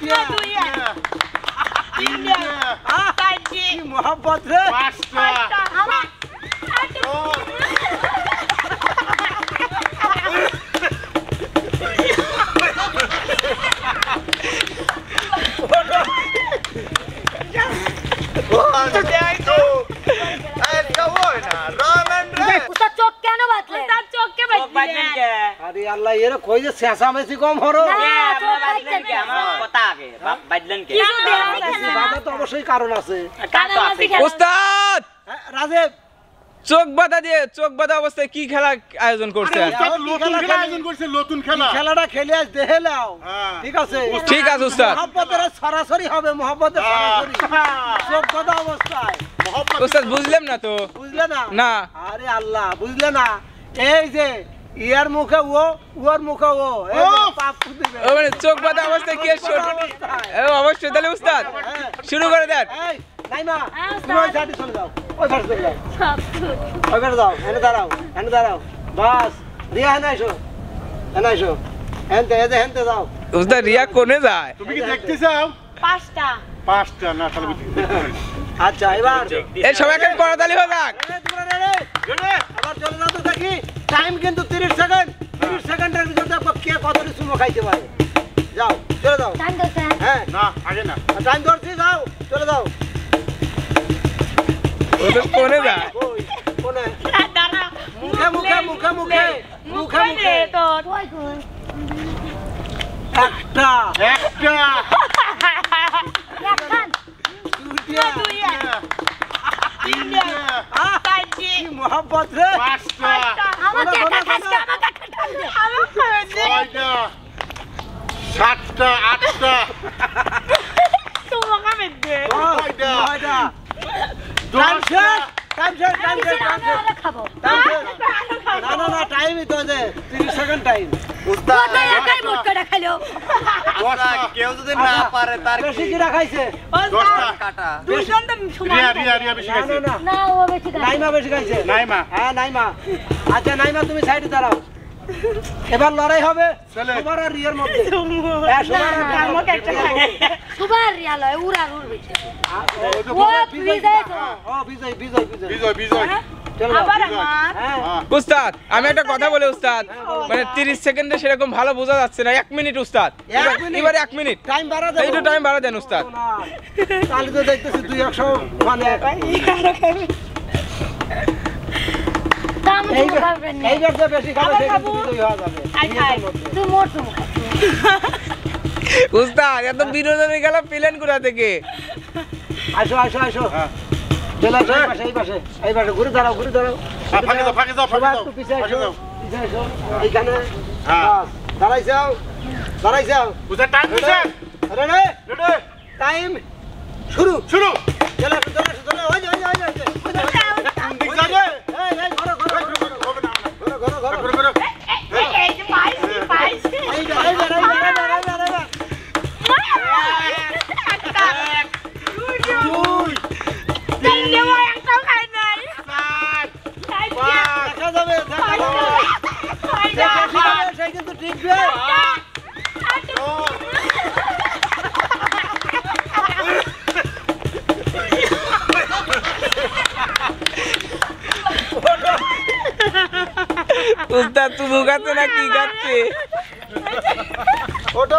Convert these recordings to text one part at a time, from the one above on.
দিয়া কি মোহাম্মত রে আরে আল্লাহ এর কই যে চেঁচামেচি কম হরো বাবা তো অবশ্যই কারণ আছে উস্তাদ রাজীব চোখ বাঁধা দিয়ে চোখ বাঁধা অবস্থায় কি খেলা আয়োজন করছেন নতুন খেলা খেলাটা খেলে আজ দেখে নাও ঠিক আছে ঠিক আছে উস্তাদ মোহাম্মতের সরাসরি হবে মোহাম্মতের সরাসরি চোখ বাঁধা অবস্থায় উস্তাদ বুঝলাম না তো বুঝলে না না আরে আল্লাহ বুঝলে না এই যে ইয়ার মুখে ও ওর মুখে ও পাপ দিবে ও মানে চোখ বাঁধা অবস্থায় কে অবশ্যই তাহলে উস্তাদ শুরু করে দেন এই নাইমা তুমি ওই সাইডে চলে যাও ওই পাশে চলে যাও ওই পাশে যাও এনে দাঁড়াও বাস রিয়া এনে আইসো হেনতে যাও উস্তাদ রিয়া কোনে যায় তুমি কি দেখতে চাও পাঁচটা না তাহলে আচ্ছা এবার এই সবাই এখন করতালি হয়ে যাক আবার চলে যাও তো দেখি টাইম কিন্তু 30 সেকেন্ড 30 সেকেন্ডের ভিতর দেখো কে কতটি চুমো খাইতে পারে যাও চলে যাও হ্যাঁ না আগে না টাইম ধরছি যাও চলে যাও ওটা কোনে যায় ওই কোনে মুখে একটা কি মোহাম্মত রে সাতটা আটটা টাইমই তো 30 সেকেন্ড টাইম কেউ যদি না পারে তার বেশি কি রাখাইছে নাইমা বেশি খাইছে হ্যাঁ নাইমা আচ্ছা নাইমা তুমি সাইডে দাঁড়াও এবার লড়াই হবে তোমার আর রিয়ার মধ্যে উস্তাদ আমি একটা কথা বলি উস্তাদ মানে 30 সেকেন্ডে সেরকম ভালো বোঝা যাচ্ছে না 1 মিনিট উস্তাদ এবারে 1 মিনিট টাইম বাড়া দেন একটু টাইম বাড়া দেন উস্তাদ তাহলে তো দেখতেছি 200 মানে এইবার যে বেশি খাবে সেটা দুই হয়ে যাবে উস্তাদ এত বিনোদনের খেলা প্ল্যান করা থেকে আসো চলে আসো এই পাশে ঘুরে দাঁড়াও ফাঁকে যাও সবাই একটু পিছিয়ে আসো এইখানে দাঁড়াই যাও টাইম রেডি টাইম শুরু চলে ওই কিন্তু টিকবে উস্তাদ তুমি গাতে না কি গাচ্ছে ওটো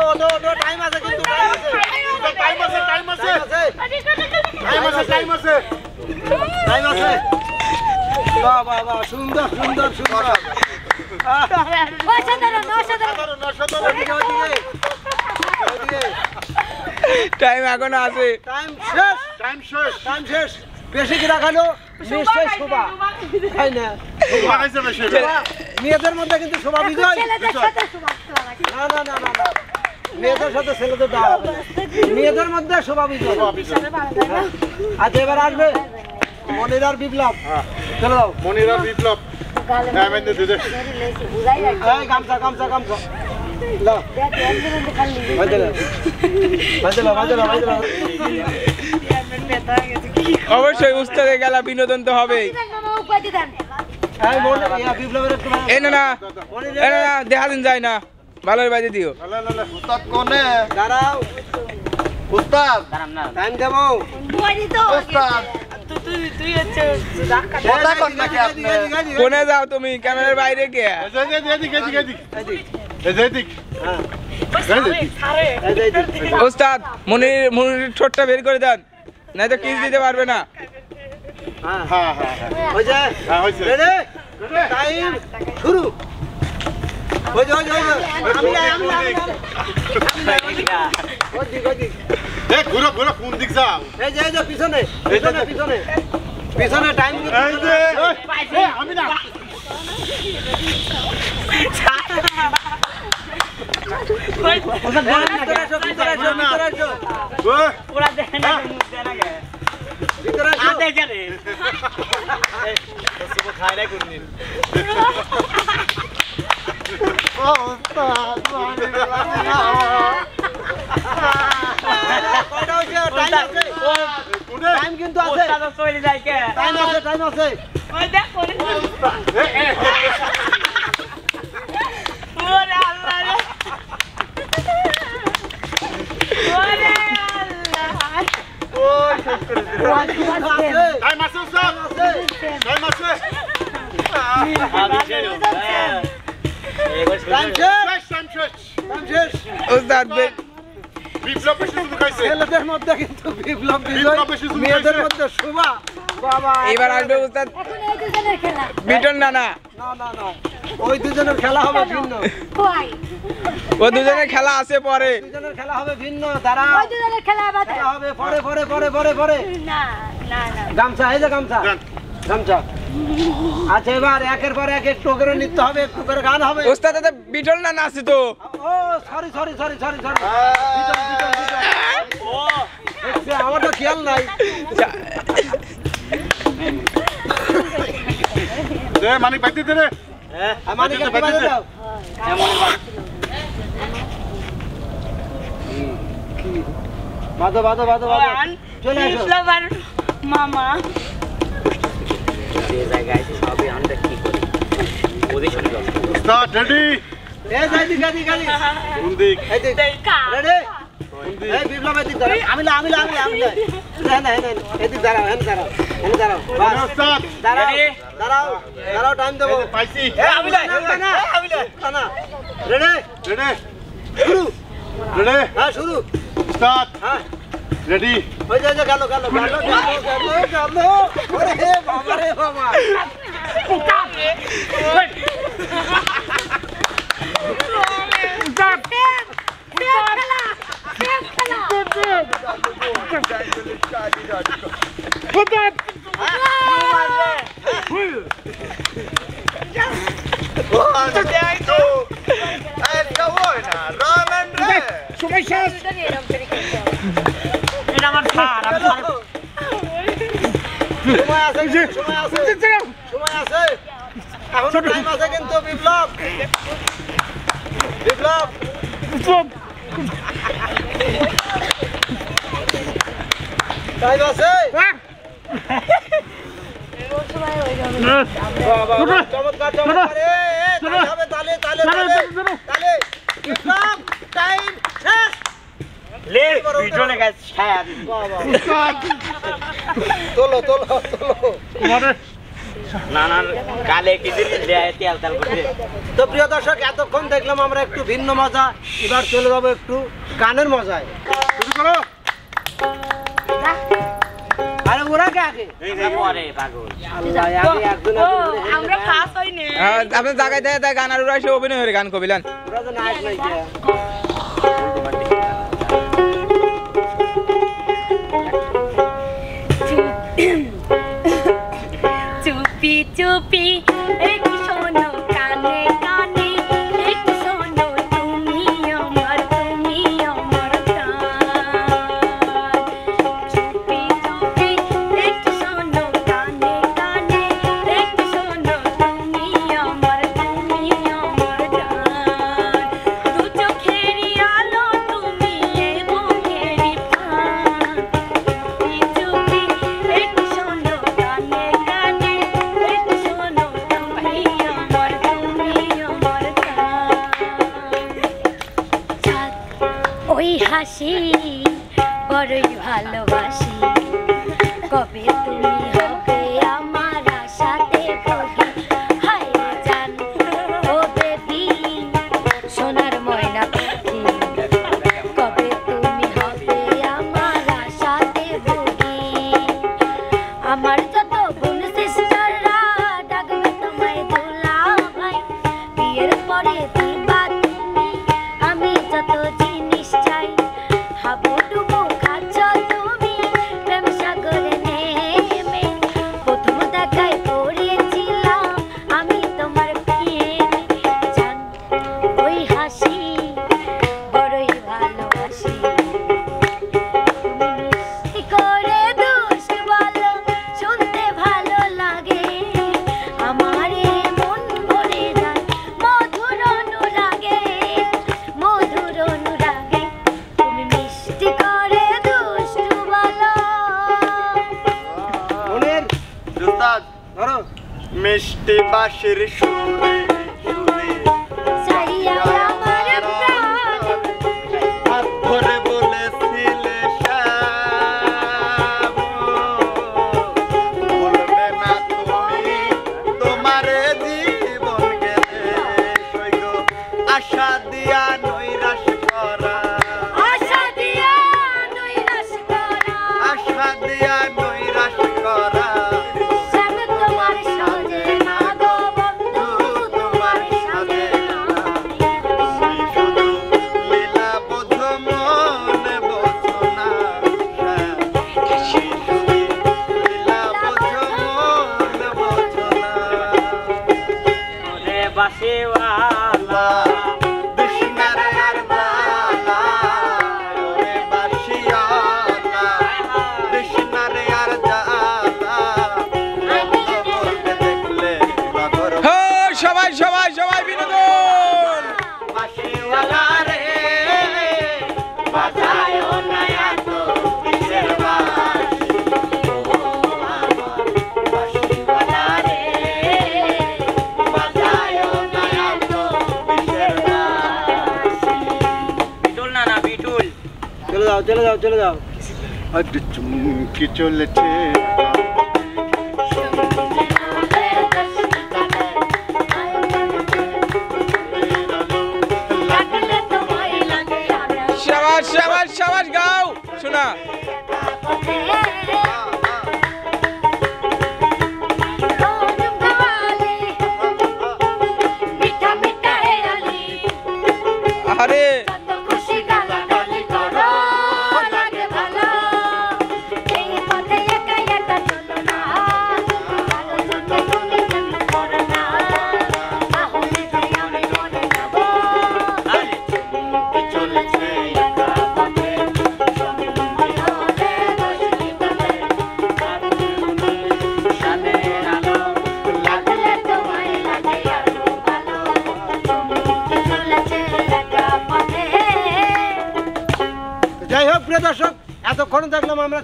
টাইম আছে কিন্তু টাইম আছে বাহ সুন্দর টাইম এখনো আছে টাইম শেষ বেশি কি রাখালো নিশ্চয় শোভা তাই না মেয়েদের মধ্যে কিন্তু শোভা বিজয় না মেয়েদের সাথে ছেলেদের দাও মেয়েদের মধ্যে শোভা বিজয় আচ্ছা এবার আসবে মনিরার বিপ্লব চলো দাও মনিরার বিপ্লব গামছা অবশ্যই উস্তাদের গেলা বিনোদন তো হবেই না দেখা দিন যায় না ভালোর বাজে দিও। উস্তাদ কোনে দাঁড়াও উস্তাদ টাইম দেবো উস্তাদ কথা কন নাকি আপনি কোনে যাও তুমি ক্যামেরার বাইরে কে? ওস্তাদ মনির ঠোঁটটা বের করে দেন, নাই তো কিস দিতে পারবে না। হ্যাঁ হয়েছে রেডি টাইম শুরু হয়েছে ঘুরো ঘুরো কোন দিক যাও এই যে পিছনে পিছনে পিছনে পিছনে টাইম আমি না টাইম কিন্তু আছে টাইম আছে টাইম আছে টাইম আছে উস্তাদ টাইম আছে টাইম শেষ ওস্তাদ বিপ্লব বেশি শুরু খাইছে ছেলেদের মধ্যে কিন্তু বিপ্লব বিপ্লব বেশি শুরু মেয়েদের খাইছে। মধ্যে শোভা বাবা এবার আসবে ওস্তাদ বিটন নানা। না ওই দুজনের খেলা হবে ভিন্ন ও দুজনের খেলা আছে পরে। দুজনের খেলা হবে ভিন্ন তারা খেলা হবে পরে পরে পরে পরে পরে গামছা এই যে গামছা গামছা আচ্ছা এবার একের পর এক একটু করে নিতে হবে একটু করে গান হবে ওস্তাদ দাদা বিটল নানা আছে তো। ও sorry sorry sorry sorry sorry আমার তো খেয়াল নাই মানিক বাইতে দে রে মানিকের কি বাজে দাও বাদো বাদো বাদো বাদো চলে আসো মামা স্টার্ট রেডি এই যাই দিক গাদি গাদি কোন দিক এই দিক রেডি এই বিপ্লব এদিক দাঁড়াও আমি না এদিক দাঁড়াও দাঁড়াও বাস উস্তাদ দাঁড়াও টাইম দেবো পাইছি না রেডি রেডি শুরু রেডি হ্যাঁ শুরু স্টার্ট হ্যাঁ রেডি ওই যে গেল ওরে বাবা রে বাবা সময় আছে এখনো টাইম আছে কিন্তু বিপ্লব টাইম আছে চমৎকার তালে বিপ্লব টাইম শেষ তোলো তো প্রিয় দর্শক এতক্ষণ দেখলাম আমরা একটু ভিন্ন মজা এবার চলে যাবো একটু গানের মজায় শুরু করো আরে ওরা কে আগে আমরা ফার্স্ট হইনি আপনার জায়গায় দেয় গান আর ওরা এসে অভিনয় করে গান কবিলেন। ওরা তো নায়ক নাই কে চুপি চুপি একটু শোনো কানে কানে একটু শোনো তুমি আমার প্রাণ চুপি চুপি একটু শোনো কানে কানে একটু শোনো তুমি আমার প্রাণ দু চোখেরই হাসি বড়ই ভালোবাসি কবে তুমি হবে আমার আশাতে ভোগী হায় জান ও বেবি সোনার ময়না পাখি কবে তুমি হবে আমার আশাতে ভোগী আমার যত বোন সিস্টাররা ডাকবে তোমায় দোলা ভাই বিয়ের পরে দিবা তুমি আমি যত জিনিস চাই হাবুডুবু খাচ্ছ তুমি প্রেম সাগরে নেমে প্রথম দেখায় পড়েছিলাম আমি তোমার প্রেমে জান ওই হাসি বড়ই ভালোবাসি মিষ্টি করে দুষ্ট বলো শুনতে ভালো লাগে আমারে মন ভরে যায় মধুর অনুরাগে তুমি মিষ্টি করে দুষ্ট বলো মনির উস্তাদ ধরো মিষ্টি বাঁশির সুরে সুরে চাইয়া আমার প্রাণ হাত ধরে বলেছিলে শ্যাম, ভুলবে না তুমি তোমারে জীবন গেলে সৈগ আশা দিয়া নৈরাশ করা আশা দিয়া নৈরাশ করা আশা দিয়া নৈরাশ করা শ্যাম তোমার সাজে না গো বন্ধু তোমার সাজে না তুমি শুধু লীলা বোঝো মনে বোঝো না তুমি শুধু লীলা বোঝো মনে বোঝো না ওরে বাসিওয়ালা দুশ্মনের আর জ্বালা ওরে বাঁশিওয়ালা দুশ্মনের আর জ্বালা বলতে দেখলে বাঘর হো সবাই সবাই সবাই বিনোদন বাঁশিওয়ালা রে বাজায়ও না এত কিসের বাঁশি ও আমার বাঁশিওয়ালা রে বাজায়ও না এত কিসের বাঁশি বিটুল না না বিটুল চলে যাও চলে যাও চলে যাও আজ চুমকি চলেছে লাগলে তোমায় লাগে আমার শাবাশ শাবাশ শাবাশ গাও শোনা পথে রোজ গাওয়ালে মিঠা মিঠা হেয়ালি আরে কত খুশি গালাগালি করো লাগে ভালো এই পথে একা একা চলো না ভালো চোখে তুমি যেন করো না তাহলে যে আমি মরে যাবো আরে চুমকি চলেছে একা পথে সঙ্গী হলে বসি তলে সাদের আলো লাগলে তোমায় লাগে আরো ভালো তুমি চলেছে একা পথে যাই হোক প্রিয় দর্শক এতক্ষণ দেখলাম আমরা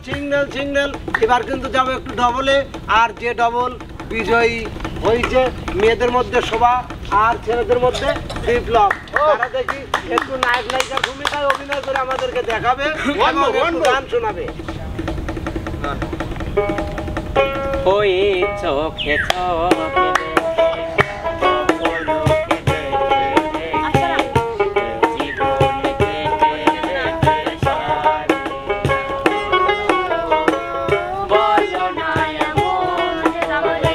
সিঙ্গেল এবার কিন্তু যাবো একটু ডবলে আর যে ডবল বিজয়ী হয়েছে মেয়েদের মধ্যে শোভা আর ছেলেদের মধ্যে বিপ্লব তারা দেখি একটু নায়ক নায়িকার ভূমিকায় অভিনয় করে আমাদেরকে দেখাবে এবং একটু গান শোনাবে ওই চোখে চোখে বলো না এমন তাহলে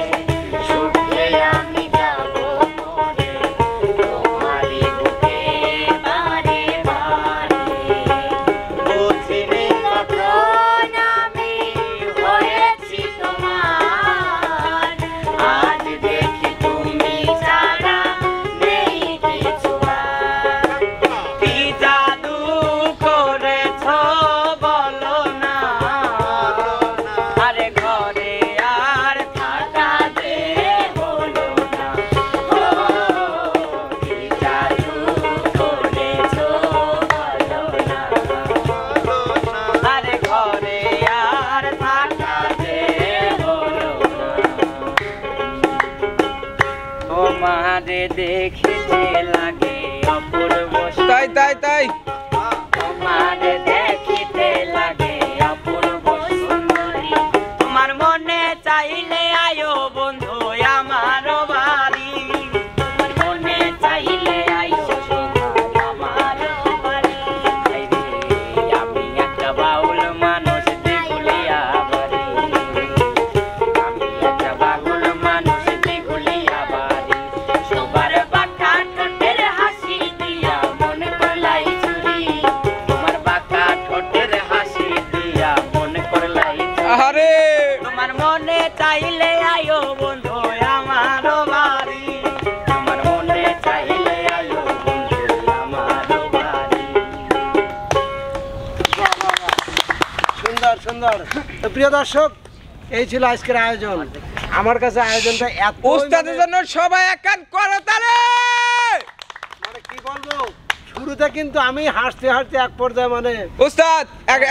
সুখে আমি যাবো মরে তোমারই বুকে বারে বারে বুঝিনি কখন আমি হয়েছি তোমার আজ দেখি তুমি ছাড়া নেই কিছু আর কি জাদু করেছ বলো না আরে ঘরে আর থাকা দে হলো না ও কি জাদু করেছ বলো না আরে ঘরে আর থাকা দে হলো না তোমারে দেখে যে লাগে অপূর্ব তাই তাই তাই তোমারে সুন্দর সুন্দর। তো প্রিয় দর্শক, এই ছিল আজকের আয়োজন। আমার কাছে আয়োজনটা এত উস্তাদের জন্য সবাই এক কান করতালে। মানে কি বলবো, শুরুতে কিন্তু আমি হাসতে হাসতে এক পর্যায়ে মানে উস্তাদ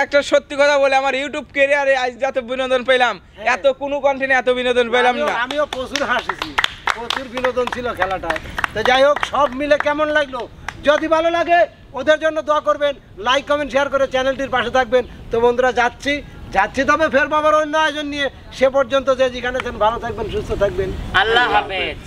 একটা সত্যি কথা বলে, আমার ইউটিউব ক্যারিয়ারে আজ যত বিনোদন পেলাম, এত কোনো কন্টেন্টে এত বিনোদন পেলাম না। আমিও প্রচুর হাসিছি, প্রচুর বিনোদন ছিল খেলাটায়। তো যাই হোক, সব মিলে কেমন লাগলো? যদি ভালো লাগে ওদের জন্য দোয়া করবেন, লাইক কমেন্ট শেয়ার করে চ্যানেলটির পাশে থাকবেন। তো বন্ধুরা, যাচ্ছি তবে ফের বাবার অন্য আয়োজন নিয়ে। সে পর্যন্ত যে যেখানে আছেন ভালো থাকবেন, সুস্থ থাকবেন। আল্লাহ হাফেজ।